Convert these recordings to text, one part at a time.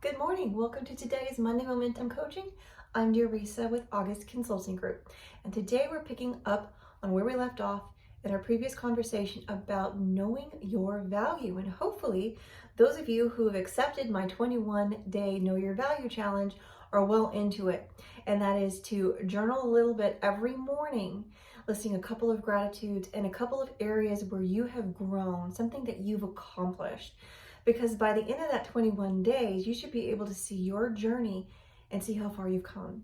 Good morning. Welcome to today's Monday Momentum Coaching. I'm dear Risa with August Consulting Group, and today we're picking up on where we left off in our previous conversation about knowing your value. And hopefully, those of you who have accepted my 21-day Know Your Value challenge are well into it. And that is to journal a little bit every morning, listing a couple of gratitudes and a couple of areas where you have grown, something that you've accomplished. Because by the end of that 21 days, you should be able to see your journey and see how far you've come.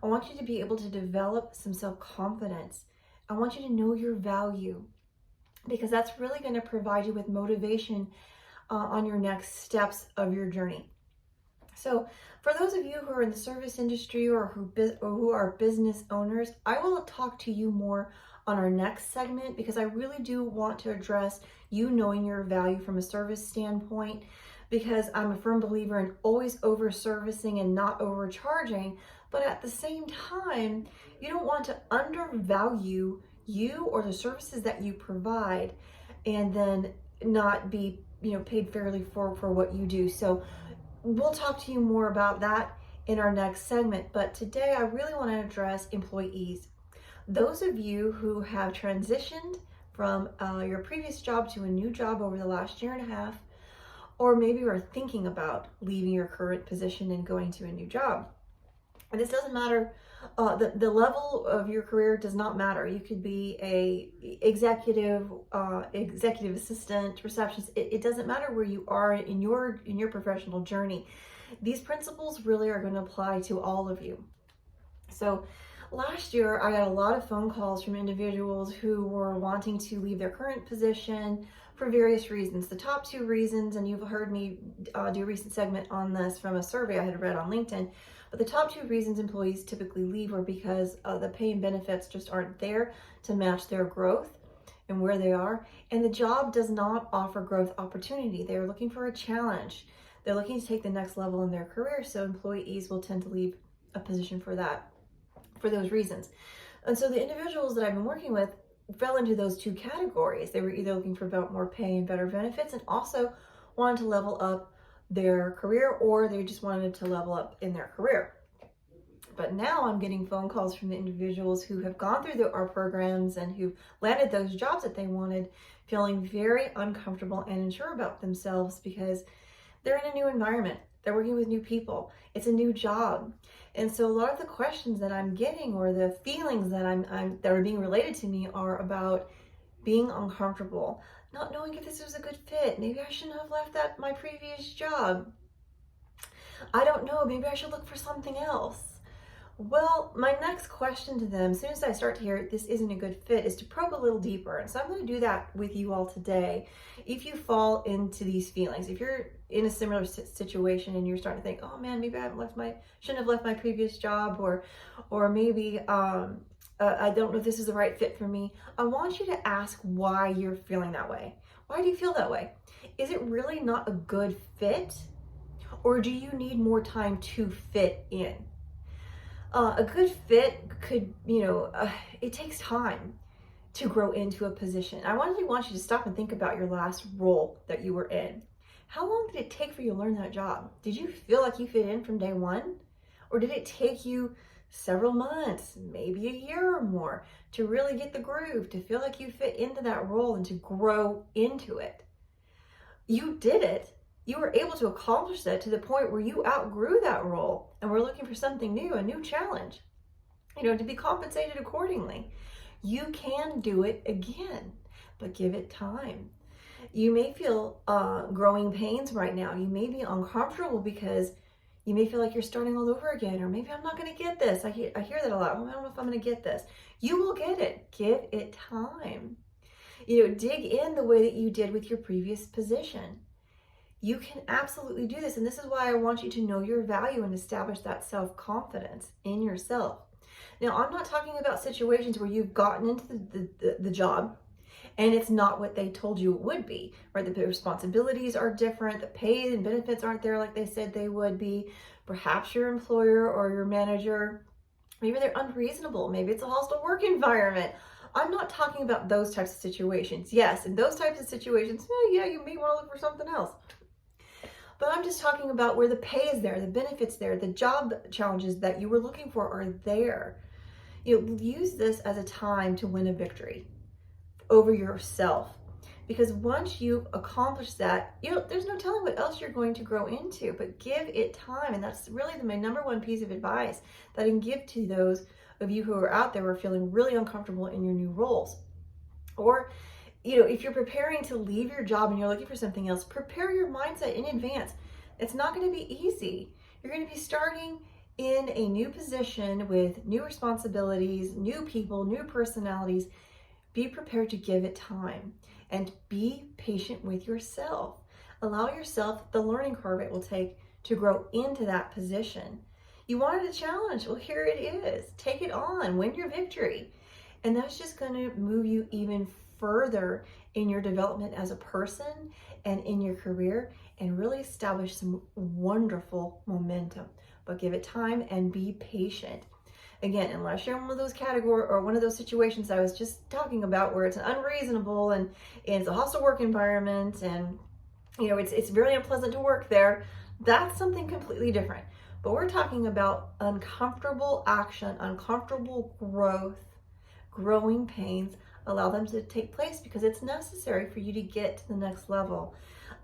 I want you to be able to develop some self-confidence. I want you to know your value, because that's really going to provide you with motivation on your next steps of your journey. So for those of you who are in the service industry or who are business owners, I will talk to you more on our next segment, because I really do want to address you knowing your value from a service standpoint, because I'm a firm believer in always over servicing and not overcharging. But at the same time, you don't want to undervalue you or the services that you provide and then not be paid fairly for what you do. So we'll talk to you more about that in our next segment. But today I really want to address employees. Those of you who have transitioned from your previous job to a new job over the last year and a half, or maybe are thinking about leaving your current position and going to a new job. And this doesn't matter, the level of your career does not matter. You could be a executive assistant, receptionist. It doesn't matter where you are in your professional journey. These principles really are going to apply to all of you. So last year, I got a lot of phone calls from individuals who were wanting to leave their current position for various reasons. The top two reasons, and you've heard me do a recent segment on this from a survey I had read on LinkedIn, but the top two reasons employees typically leave are because the pay and benefits just aren't there to match their growth and where they are, and the job does not offer growth opportunity. They're looking for a challenge. They're looking to take the next level in their career, so employees will tend to leave a position for those reasons. And so the individuals that I've been working with fell into those two categories. They were either looking for about more pay and better benefits, and also wanted to level up their career, or they just wanted to level up in their career. But now I'm getting phone calls from the individuals who have gone through our programs and who landed those jobs that they wanted, feeling very uncomfortable and unsure about themselves because they're in a new environment. They're working with new people. It's a new job. And so a lot of the questions that I'm getting, or the feelings that that are being related to me, are about being uncomfortable, not knowing if this was a good fit. Maybe I shouldn't have left my previous job. I don't know, maybe I should look for something else. Well, my next question to them, as soon as I start to hear this isn't a good fit, is to probe a little deeper. And so I'm going to do that with you all today. If you fall into these feelings, if you're in a similar situation and you're starting to think, oh man, maybe I shouldn't have left my previous job, or maybe I don't know if this is the right fit for me, I want you to ask why you're feeling that way. Why do you feel that way? Is it really not a good fit? Or do you need more time to fit in? A good fit could, it takes time to grow into a position. I want you to stop and think about your last role that you were in. How long did it take for you to learn that job? Did you feel like you fit in from day one? Or did it take you several months, maybe a year or more, to really get the groove, to feel like you fit into that role and to grow into it? You did it. You were able to accomplish that to the point where you outgrew that role and were looking for something new, a new challenge, to be compensated accordingly. You can do it again, but give it time. You may feel growing pains right now. You may be uncomfortable because you may feel like you're starting all over again, or maybe I'm not going to get this. I hear that a lot. I don't know if I'm going to get this. You will get it. Give it time. Dig in the way that you did with your previous position. You can absolutely do this. And this is why I want you to know your value and establish that self-confidence in yourself. Now, I'm not talking about situations where you've gotten into the job and it's not what they told you it would be, right? The responsibilities are different. The pay and benefits aren't there like they said they would be. Perhaps your employer or your manager, maybe they're unreasonable. Maybe it's a hostile work environment. I'm not talking about those types of situations. Yes, in those types of situations, yeah, you may want to look for something else. But I'm just talking about where the pay is there, the benefits there, the job challenges that you were looking for are there. Use this as a time to win a victory over yourself. Because once you've accomplished that, there's no telling what else you're going to grow into, but give it time. And that's really my number one piece of advice that I can give to those of you who are out there who are feeling really uncomfortable in your new roles. Or, if you're preparing to leave your job and you're looking for something else, prepare your mindset in advance. It's not going to be easy. You're going to be starting in a new position with new responsibilities, new people, new personalities. Be prepared to give it time and be patient with yourself. Allow yourself the learning curve it will take to grow into that position. You wanted a challenge. Well, here it is. Take it on. Win your victory. And that's just going to move you even further in your development as a person and in your career and really establish some wonderful momentum. But give it time and be patient. Again, unless you're in one of those categories or one of those situations I was just talking about where it's unreasonable and it's a hostile work environment and it's very unpleasant to work there, that's something completely different. But we're talking about uncomfortable action, uncomfortable growth, growing pains. Allow them to take place because it's necessary for you to get to the next level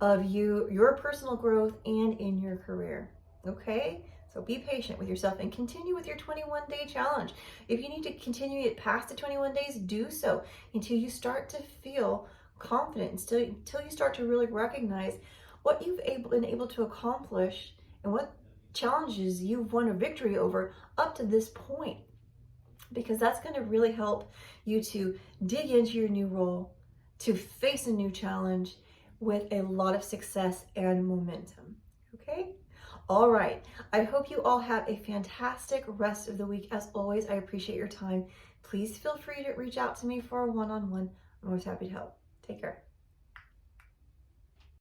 of your personal growth and in your career. Okay? So be patient with yourself and continue with your 21-day challenge. If you need to continue it past the 21 days, do so until you start to feel confident, until you start to really recognize what you've been able to accomplish and what challenges you've won a victory over up to this point. Because that's going to really help you to dig into your new role, to face a new challenge with a lot of success and momentum. Okay? All right. I hope you all have a fantastic rest of the week. As always, I appreciate your time. Please feel free to reach out to me for a one-on-one. I'm always happy to help. Take care.